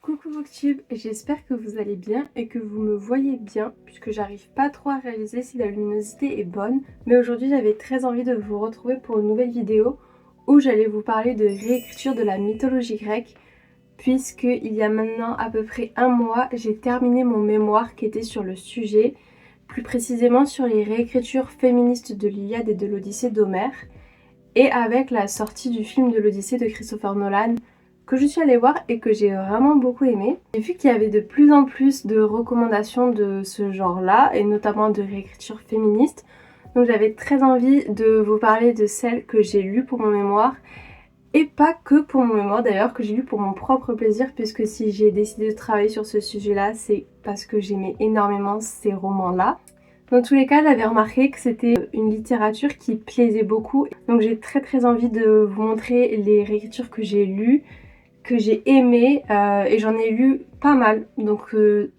Coucou Booktube, j'espère que vous allez bien et que vous me voyez bien puisque j'arrive pas trop à réaliser si la luminosité est bonne. Mais aujourd'hui j'avais très envie de vous retrouver pour une nouvelle vidéo où j'allais vous parler de réécriture de la mythologie grecque, puisque il y a maintenant à peu près un mois j'ai terminé mon mémoire qui était sur le sujet, plus précisément sur les réécritures féministes de l'Iliade et de l'Odyssée d'Homère. Et avec la sortie du film de l'Odyssée de Christopher Nolan, que je suis allée voir et que j'ai vraiment beaucoup aimé. J'ai vu qu'il y avait de plus en plus de recommandations de ce genre-là, et notamment de réécriture féministe. Donc j'avais très envie de vous parler de celles que j'ai lues pour mon mémoire, et pas que pour mon mémoire d'ailleurs, que j'ai lu pour mon propre plaisir, puisque si j'ai décidé de travailler sur ce sujet-là, c'est parce que j'aimais énormément ces romans-là. Dans tous les cas, j'avais remarqué que c'était une littérature qui plaisait beaucoup, donc j'ai très envie de vous montrer les réécritures que j'ai lues, que j'ai aimé, et j'en ai lu pas mal, donc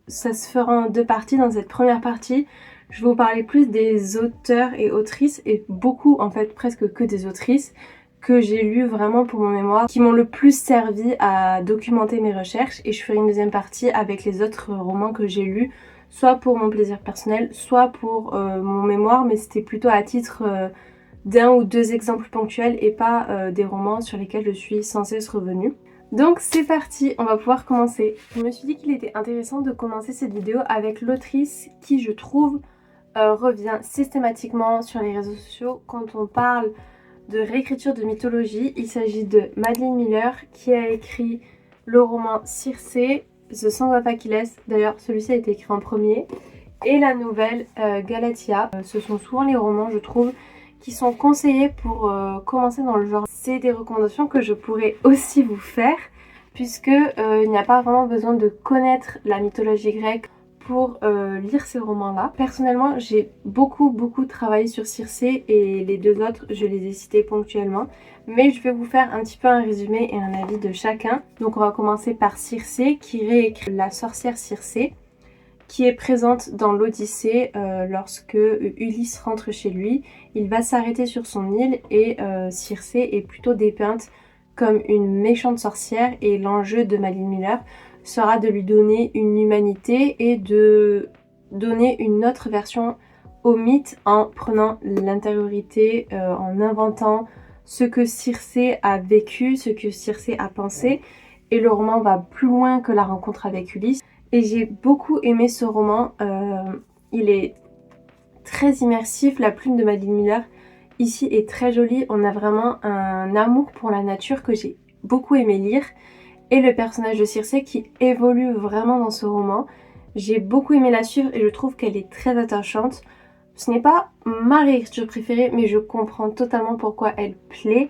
ça se fera en deux parties. Dans cette première partie je vais vous parler plus des auteurs et autrices, et beaucoup en fait presque que des autrices que j'ai lu vraiment pour mon mémoire, qui m'ont le plus servi à documenter mes recherches, et je ferai une deuxième partie avec les autres romans que j'ai lus, soit pour mon plaisir personnel, soit pour mon mémoire, mais c'était plutôt à titre d'un ou deux exemples ponctuels et pas des romans sur lesquels je suis sans cesse revenue. Donc c'est parti, on va pouvoir commencer. Je me suis dit qu'il était intéressant de commencer cette vidéo avec l'autrice qui, je trouve, revient systématiquement sur les réseaux sociaux quand on parle de réécriture de mythologie. Il s'agit de Madeline Miller qui a écrit le roman Circé, The Song of Achilles, d'ailleurs celui-ci a été écrit en premier, et la nouvelle Galathea. Ce sont souvent les romans, je trouve, qui sont conseillés pour commencer dans le genre. C'est des recommandations que je pourrais aussi vous faire, puisque il n'y a pas vraiment besoin de connaître la mythologie grecque pour lire ces romans-là. Personnellement, j'ai beaucoup travaillé sur Circé, et les deux autres, je les ai cités ponctuellement. Mais je vais vous faire un petit peu un résumé et un avis de chacun. Donc on va commencer par Circé, qui réécrit la sorcière Circé, qui est présente dans l'Odyssée lorsque Ulysse rentre chez lui. Il va s'arrêter sur son île et Circé est plutôt dépeinte comme une méchante sorcière, et l'enjeu de Madeline Miller sera de lui donner une humanité et de donner une autre version au mythe en prenant l'intériorité, en inventant ce que Circé a vécu, ce que Circé a pensé. Et le roman va plus loin que la rencontre avec Ulysse. Et j'ai beaucoup aimé ce roman, il est très immersif, la plume de Madeline Miller ici est très jolie, on a vraiment un amour pour la nature que j'ai beaucoup aimé lire, et le personnage de Circé qui évolue vraiment dans ce roman. J'ai beaucoup aimé la suivre et je trouve qu'elle est très attachante. Ce n'est pas ma réécriture préférée, mais je comprends totalement pourquoi elle plaît.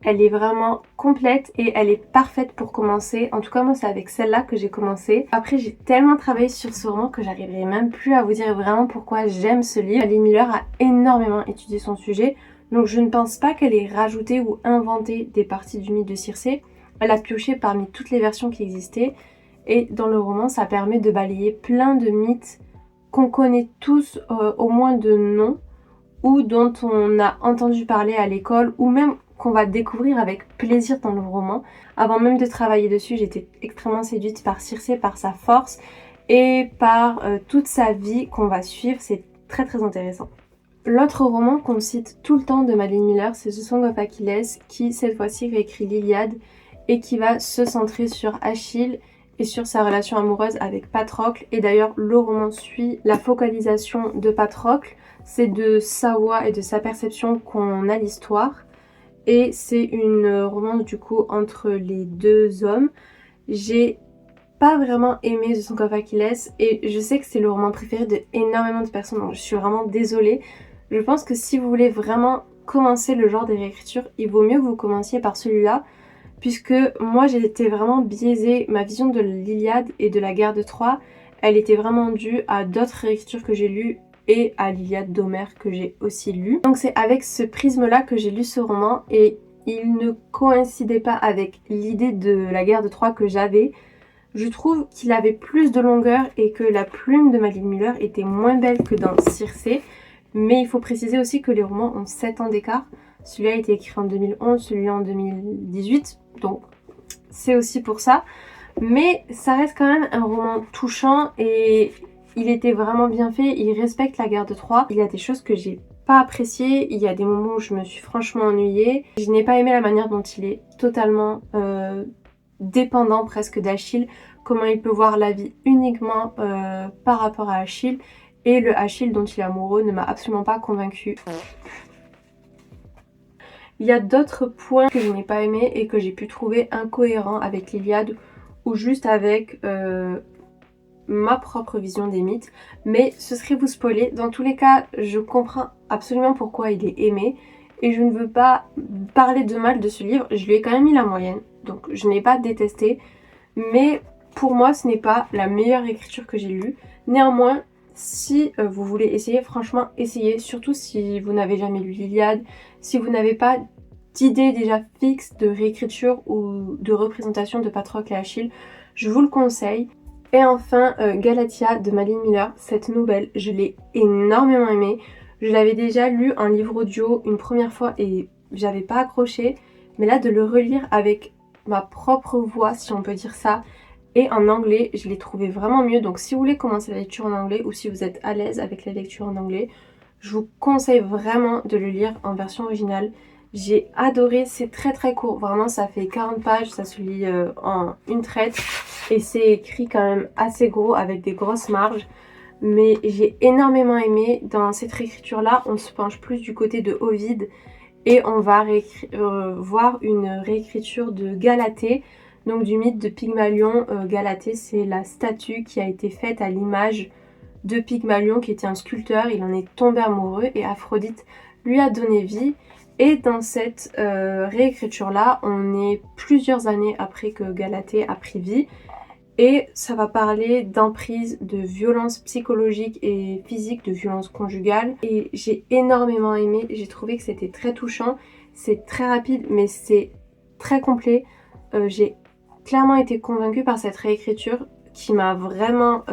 Elle est vraiment complète et elle est parfaite pour commencer. En tout cas, moi c'est avec celle-là que j'ai commencé. Après, j'ai tellement travaillé sur ce roman que j'arriverai même plus à vous dire vraiment pourquoi j'aime ce livre. Madeline Miller a énormément étudié son sujet, donc je ne pense pas qu'elle ait rajouté ou inventé des parties du mythe de Circé. Elle a pioché parmi toutes les versions qui existaient, et dans le roman ça permet de balayer plein de mythes qu'on connaît tous au moins de nom, ou dont on a entendu parler à l'école, ou même qu'on va découvrir avec plaisir dans le roman. Avant même de travailler dessus, j'étais extrêmement séduite par Circé, par sa force et par toute sa vie qu'on va suivre. C'est très intéressant. L'autre roman qu'on cite tout le temps de Madeline Miller, c'est The Song of Achilles, qui cette fois-ci réécrit l'Iliade et qui va se centrer sur Achille et sur sa relation amoureuse avec Patrocle. Et d'ailleurs, le roman suit la focalisation de Patrocle. C'est de sa voix et de sa perception qu'on a l'histoire. Et c'est une romance du coup entre les deux hommes. J'ai pas vraiment aimé The Song of Achilles, et je sais que c'est le roman préféré de énormément de personnes, donc je suis vraiment désolée. Je pense que si vous voulez vraiment commencer le genre des réécritures, il vaut mieux que vous commenciez par celui-là, puisque moi j'ai été vraiment biaisée. Ma vision de l'Iliade et de la guerre de Troie, elle était vraiment due à d'autres réécritures que j'ai lues et à l'Iliade d'Homère que j'ai aussi lu. Donc c'est avec ce prisme-là que j'ai lu ce roman, et il ne coïncidait pas avec l'idée de la guerre de Troie que j'avais. Je trouve qu'il avait plus de longueur et que la plume de Madeline Miller était moins belle que dans Circé. Mais il faut préciser aussi que les romans ont 7 ans d'écart. Celui-là a été écrit en 2011, celui-là en 2018, donc c'est aussi pour ça. Mais ça reste quand même un roman touchant et il était vraiment bien fait, il respecte la guerre de Troie. Il y a des choses que j'ai pas appréciées, il y a des moments où je me suis franchement ennuyée. Je n'ai pas aimé la manière dont il est totalement dépendant presque d'Achille, comment il peut voir la vie uniquement par rapport à Achille. Et le Achille dont il est amoureux ne m'a absolument pas convaincue. Il y a d'autres points que je n'ai pas aimé et que j'ai pu trouver incohérents avec l'Iliade ou juste avec ma propre vision des mythes, mais ce serait vous spoiler. Dans tous les cas, je comprends absolument pourquoi il est aimé et je ne veux pas parler de mal de ce livre. Je lui ai quand même mis la moyenne, donc je n'ai pas détesté, mais pour moi ce n'est pas la meilleure écriture que j'ai lue. Néanmoins, si vous voulez essayer, franchement essayez, surtout si vous n'avez jamais lu l'Iliade, si vous n'avez pas d'idée déjà fixe de réécriture ou de représentation de Patrocle et Achille, je vous le conseille. Et enfin, Galathia de Malin Miller, cette nouvelle, je l'ai énormément aimée. Je l'avais déjà lu en livre audio une première fois et j'avais pas accroché. Mais là, de le relire avec ma propre voix, si on peut dire ça, et en anglais, je l'ai trouvé vraiment mieux. Donc si vous voulez commencer la lecture en anglais ou si vous êtes à l'aise avec la lecture en anglais, je vous conseille vraiment de le lire en version originale. J'ai adoré, c'est très très court, vraiment ça fait 40 pages, ça se lit en une traite et c'est écrit quand même assez gros avec des grosses marges. Mais j'ai énormément aimé. Dans cette réécriture là, on se penche plus du côté de Ovide et on va voir une réécriture de Galatée, donc du mythe de Pygmalion. Galatée, c'est la statue qui a été faite à l'image de Pygmalion qui était un sculpteur. Il en est tombé amoureux et Aphrodite lui a donné vie. Et dans cette réécriture là, on est plusieurs années après que Galatée a pris vie. Et ça va parler d'emprise, de violence psychologique et physique, de violence conjugale. Et j'ai énormément aimé, j'ai trouvé que c'était très touchant. C'est très rapide mais c'est très complet. J'ai clairement été convaincue par cette réécriture qui m'a vraiment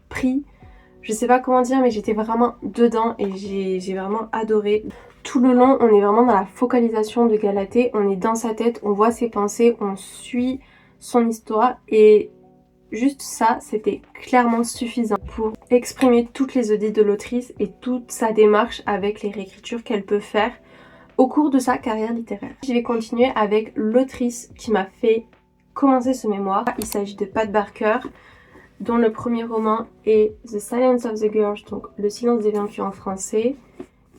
pris. Je sais pas comment dire, mais j'étais vraiment dedans et j'ai vraiment adoré. Tout le long, on est vraiment dans la focalisation de Galatée, on est dans sa tête, on voit ses pensées, on suit son histoire et juste ça, c'était clairement suffisant pour exprimer toutes les idées de l'autrice et toute sa démarche avec les réécritures qu'elle peut faire au cours de sa carrière littéraire. Je vais continuer avec l'autrice qui m'a fait commencer ce mémoire. Il s'agit de Pat Barker, dont le premier roman est The Silence of the Girls, donc Le silence des vaincus en français,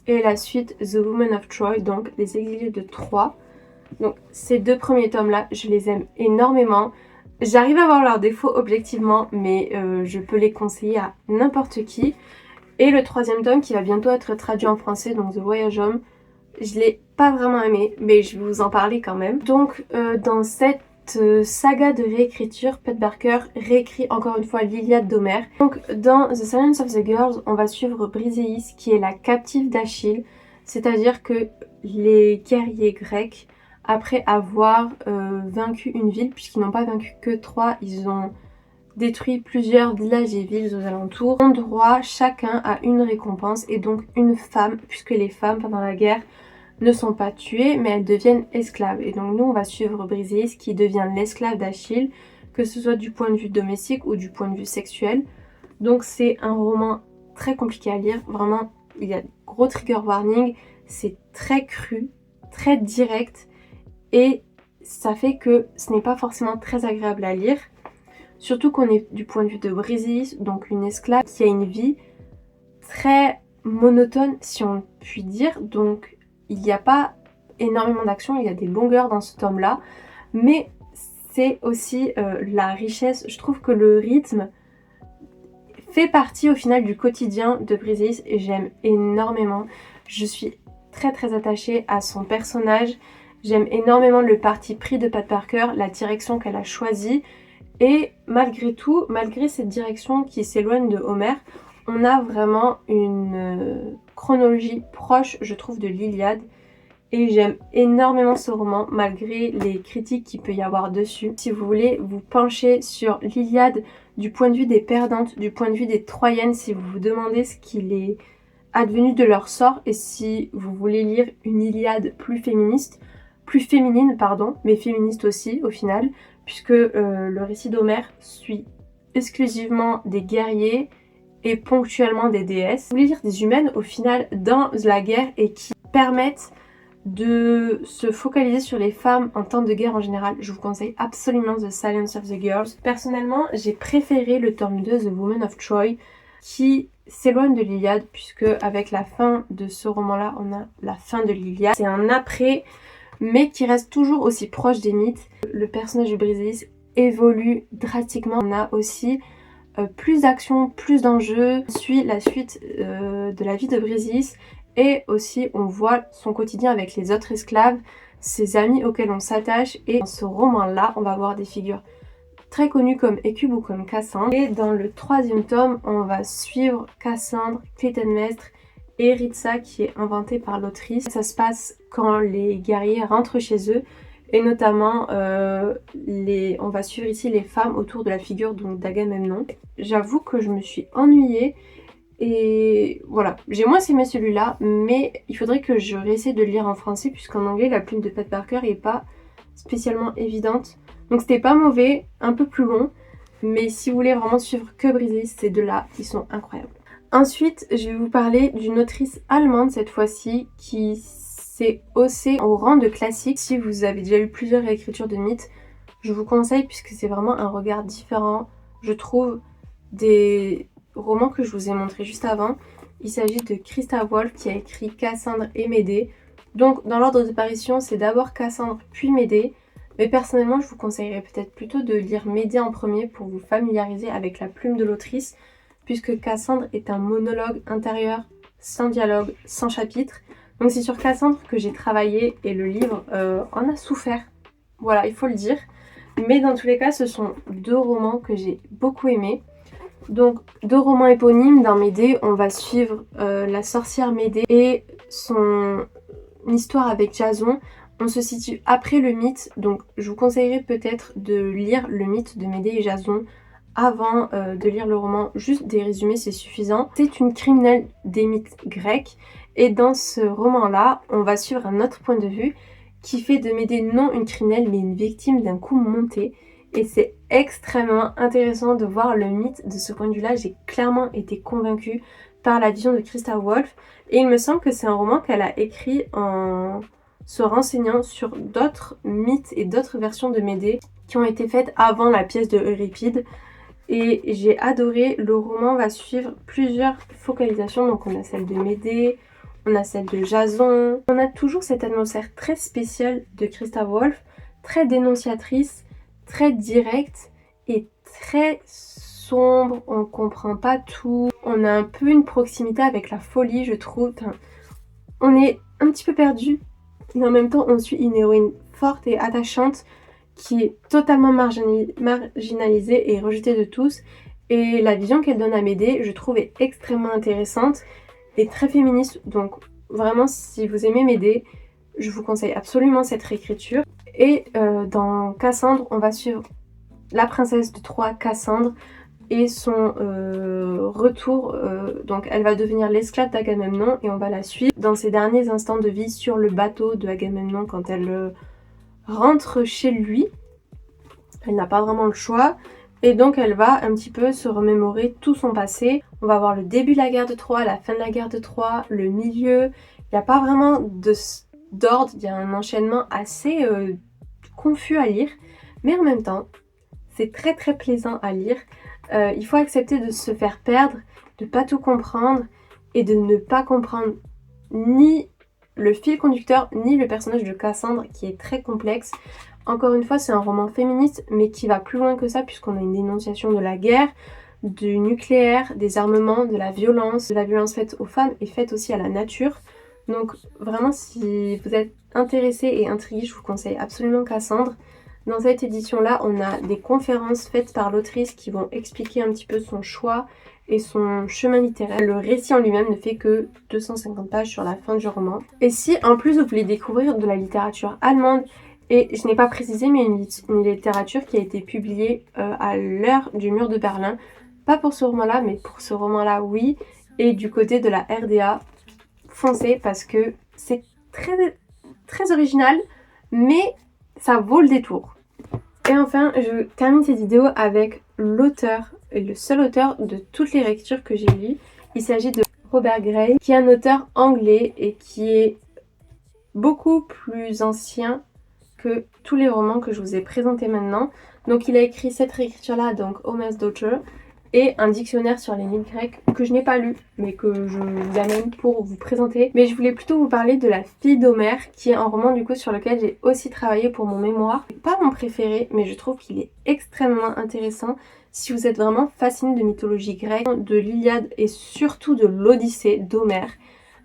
et la suite The Women of Troy, donc Les exilés de Troie. Donc ces deux premiers tomes là, je les aime énormément. J'arrive à voir leurs défauts objectivement, mais je peux les conseiller à n'importe qui. Et le troisième tome qui va bientôt être traduit en français, donc The Voyage Homme, je l'ai pas vraiment aimé, mais je vais vous en parler quand même. Donc dans cette saga de réécriture, Pat Barker réécrit encore une fois l'Iliade d'Homère. Donc dans The Silence of the Girls, on va suivre Briséis qui est la captive d'Achille, c'est-à-dire que les guerriers grecs, après avoir vaincu une ville, puisqu'ils n'ont pas vaincu que Troie, ils ont détruit plusieurs villages et villes aux alentours, ont droit chacun à une récompense et donc une femme, puisque les femmes pendant la guerre ne sont pas tuées mais elles deviennent esclaves. Et donc nous on va suivre Briséis qui devient l'esclave d'Achille, que ce soit du point de vue domestique ou du point de vue sexuel. Donc c'est un roman très compliqué à lire, vraiment il y a gros trigger warning, c'est très cru, très direct et ça fait que ce n'est pas forcément très agréable à lire. Surtout qu'on est du point de vue de Briséis, donc une esclave qui a une vie très monotone si on peut dire, donc il n'y a pas énormément d'action, il y a des longueurs dans ce tome là, mais c'est aussi la richesse. Je trouve que le rythme fait partie au final du quotidien de Briséis et j'aime énormément. Je suis très très attachée à son personnage, j'aime énormément le parti pris de Pat Barker, la direction qu'elle a choisie. Et malgré tout, malgré cette direction qui s'éloigne de Homère, on a vraiment une chronologie proche, je trouve, de l'Iliade. Et j'aime énormément ce roman, malgré les critiques qu'il peut y avoir dessus. Si vous voulez vous pencher sur l'Iliade du point de vue des perdantes, du point de vue des Troyennes, si vous vous demandez ce qu'il est advenu de leur sort, et si vous voulez lire une Iliade plus féministe, plus féminine, pardon, mais féministe aussi au final, puisque le récit d'Homère suit exclusivement des guerriers et ponctuellement des déesses. Vous voulez dire des humaines au final dans la guerre et qui permettent de se focaliser sur les femmes en temps de guerre en général. Je vous conseille absolument The Silence of the Girls. Personnellement, j'ai préféré le tome 2, The Women of Troy, qui s'éloigne de l'Iliade, puisque avec la fin de ce roman-là, on a la fin de l'Iliade. C'est un après, mais qui reste toujours aussi proche des mythes. Le personnage de Briseis évolue drastiquement. On a aussi plus d'action, plus d'enjeux. On suit la suite de la vie de Briseis et aussi on voit son quotidien avec les autres esclaves, ses amis auxquels on s'attache. Et dans ce roman-là, on va voir des figures très connues comme Hécube ou comme Cassandre. Et dans le 3e tome, on va suivre Cassandre, Clytemnestre et Ritsa qui est inventée par l'autrice. Ça se passe quand les guerriers rentrent chez eux. Et notamment, on va suivre ici les femmes autour de la figure d'Agamemnon. J'avoue que je me suis ennuyée et voilà, j'ai moins aimé celui-là, mais il faudrait que je réessaie de le lire en français puisqu'en anglais, la plume de Pat Barker n'est pas spécialement évidente. Donc c'était pas mauvais, un peu plus long, mais si vous voulez vraiment suivre que Briseis, ces deux-là, ils sont incroyables. Ensuite, je vais vous parler d'une autrice allemande cette fois-ci qui s'est haussée au rang de classique. Si vous avez déjà lu plusieurs réécritures de mythes, je vous conseille puisque c'est vraiment un regard différent, je trouve, des romans que je vous ai montrés juste avant. Il s'agit de Christa Wolf qui a écrit Cassandre et Médée. Donc dans l'ordre d'apparition, c'est d'abord Cassandre puis Médée. Mais personnellement, je vous conseillerais peut-être plutôt de lire Médée en premier pour vous familiariser avec la plume de l'autrice, puisque Cassandre est un monologue intérieur, sans dialogue, sans chapitre. Donc c'est sur Cassandre que j'ai travaillé et le livre en a souffert. Voilà, il faut le dire. Mais dans tous les cas, ce sont deux romans que j'ai beaucoup aimés. Donc, deux romans éponymes. Dans Médée, on va suivre la sorcière Médée et son histoire avec Jason. On se situe après le mythe, donc je vous conseillerais peut-être de lire le mythe de Médée et Jason avant de lire le roman. Juste des résumés, c'est suffisant. C'est une criminelle des mythes grecs et dans ce roman-là, on va suivre un autre point de vue qui fait de Médée non une criminelle mais une victime d'un coup monté. Et c'est extrêmement intéressant de voir le mythe de ce point de vue-là. J'ai clairement été convaincue par la vision de Christa Wolf. Et il me semble que c'est un roman qu'elle a écrit en se renseignant sur d'autres mythes et d'autres versions de Médée qui ont été faites avant la pièce de Euripide. Et j'ai adoré. Le roman va suivre plusieurs focalisations. Donc on a celle de Médée, on a celle de Jason. On a toujours cette atmosphère très spéciale de Christa Wolf, très dénonciatrice, très directe et très sombre. On comprend pas tout. On a un peu une proximité avec la folie, je trouve. Enfin, on est un petit peu perdu, mais en même temps on suit une héroïne forte et attachante qui est totalement marginalisée et rejetée de tous. Et la vision qu'elle donne à Médée, je trouve, est extrêmement intéressante et très féministe. Donc vraiment, si vous aimez Médée, je vous conseille absolument cette réécriture. Et dans Cassandre, on va suivre la princesse de Troie, Cassandre, et son retour. Donc elle va devenir l'esclave d'Agamemnon et on va la suivre dans ses derniers instants de vie sur le bateau de Agamemnon quand elle rentre chez lui. Elle n'a pas vraiment le choix. Et donc elle va un petit peu se remémorer tout son passé. On va voir le début de la guerre de Troie, la fin de la guerre de Troie, le milieu. Il n'y a pas vraiment d'ordre, il y a un enchaînement assez confus à lire. Mais en même temps, c'est très très plaisant à lire. Il faut accepter de se faire perdre, de ne pas tout comprendre et de ne pas comprendre ni le fil conducteur ni le personnage de Cassandre qui est très complexe. Encore une fois, c'est un roman féministe mais qui va plus loin que ça puisqu'on a une dénonciation de la guerre, du nucléaire, des armements, de la violence faite aux femmes et faite aussi à la nature. Donc vraiment, si vous êtes intéressé et intrigué, je vous conseille absolument Cassandre. Dans cette édition-là, on a des conférences faites par l'autrice qui vont expliquer un petit peu son choix et son chemin littéraire. Le récit en lui-même ne fait que 250 pages sur la fin du roman. Et si en plus vous voulez découvrir de la littérature allemande, et je n'ai pas précisé, mais une littérature qui a été publiée à l'heure du mur de Berlin, pas pour ce roman-là, mais pour ce roman-là, oui, et du côté de la RDA, foncez parce que c'est très, très original, mais ça vaut le détour. Et enfin, je termine cette vidéo avec l'auteur, et le seul auteur de toutes les lectures que j'ai lues. Il s'agit de Robert Graves, qui est un auteur anglais et qui est beaucoup plus ancien que tous les romans que je vous ai présentés maintenant. Donc il a écrit cette réécriture-là, donc Homer's Daughter, et un dictionnaire sur les mythes grecs que je n'ai pas lu, mais que je vous amène pour vous présenter. Mais je voulais plutôt vous parler de La fille d'Homère, qui est un roman du coup sur lequel j'ai aussi travaillé pour mon mémoire. C'est pas mon préféré, mais je trouve qu'il est extrêmement intéressant si vous êtes vraiment fasciné de mythologie grecque, de l'Iliade et surtout de l'Odyssée d'Homère,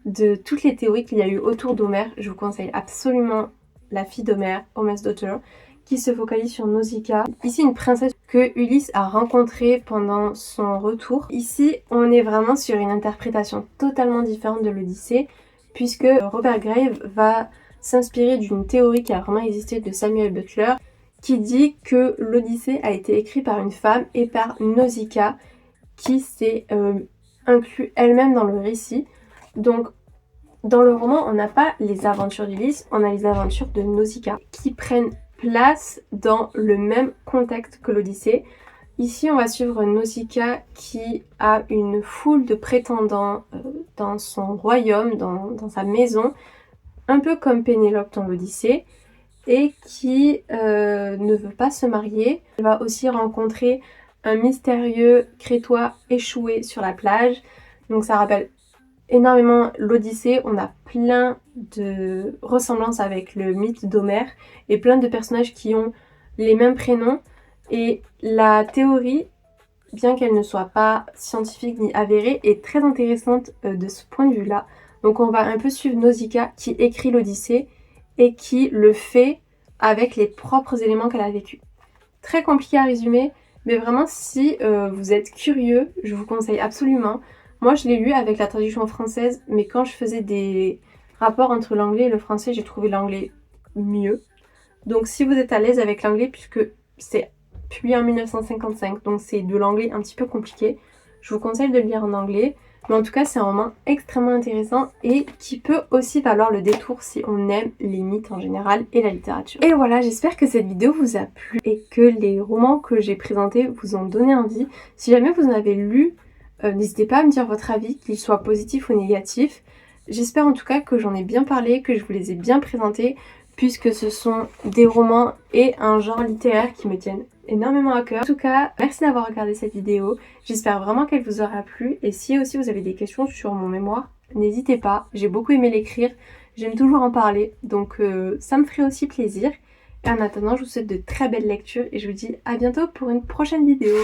de toutes les théories qu'il y a eu autour d'Homère. Je vous conseille absolument La fille d'Homère, Homer's Daughter, qui se focalise sur Nausicaa. Ici, une princesse que Ulysse a rencontrée pendant son retour. Ici, on est vraiment sur une interprétation totalement différente de l'Odyssée, puisque Robert Graves va s'inspirer d'une théorie qui a vraiment existé de Samuel Butler, qui dit que l'Odyssée a été écrite par une femme et par Nausicaa, qui s'est inclus elle-même dans le récit. Donc, dans le roman, on n'a pas les aventures d'Ulysse, on a les aventures de Nausicaa, qui prennent place dans le même contexte que l'Odyssée. Ici, on va suivre Nausicaa qui a une foule de prétendants dans son royaume, dans sa maison, un peu comme Pénélope dans l'Odyssée, et qui ne veut pas se marier. Elle va aussi rencontrer un mystérieux crétois échoué sur la plage. Donc ça rappelle énormément l'Odyssée, on a plein de ressemblances avec le mythe d'Homère et plein de personnages qui ont les mêmes prénoms. Et la théorie, bien qu'elle ne soit pas scientifique ni avérée, est très intéressante de ce point de vue-là. Donc on va un peu suivre Nausicaa qui écrit l'Odyssée et qui le fait avec les propres éléments qu'elle a vécu. Très compliqué à résumer, mais vraiment si vous êtes curieux, je vous conseille absolument. Moi, je l'ai lu avec la traduction française, mais quand je faisais des rapports entre l'anglais et le français, j'ai trouvé l'anglais mieux. Donc si vous êtes à l'aise avec l'anglais, puisque c'est publié en 1955, donc c'est de l'anglais un petit peu compliqué, je vous conseille de le lire en anglais. Mais en tout cas, c'est un roman extrêmement intéressant et qui peut aussi valoir le détour si on aime les mythes en général et la littérature. Et voilà, j'espère que cette vidéo vous a plu et que les romans que j'ai présentés vous ont donné envie. Si jamais vous en avez lu, n'hésitez pas à me dire votre avis, qu'il soit positif ou négatif. J'espère en tout cas que j'en ai bien parlé, que je vous les ai bien présentés, puisque ce sont des romans et un genre littéraire qui me tiennent énormément à cœur. En tout cas, merci d'avoir regardé cette vidéo. J'espère vraiment qu'elle vous aura plu. Et si aussi vous avez des questions sur mon mémoire, n'hésitez pas. J'ai beaucoup aimé l'écrire. J'aime toujours en parler. Donc ça me ferait aussi plaisir. Et en attendant, je vous souhaite de très belles lectures. Et je vous dis à bientôt pour une prochaine vidéo.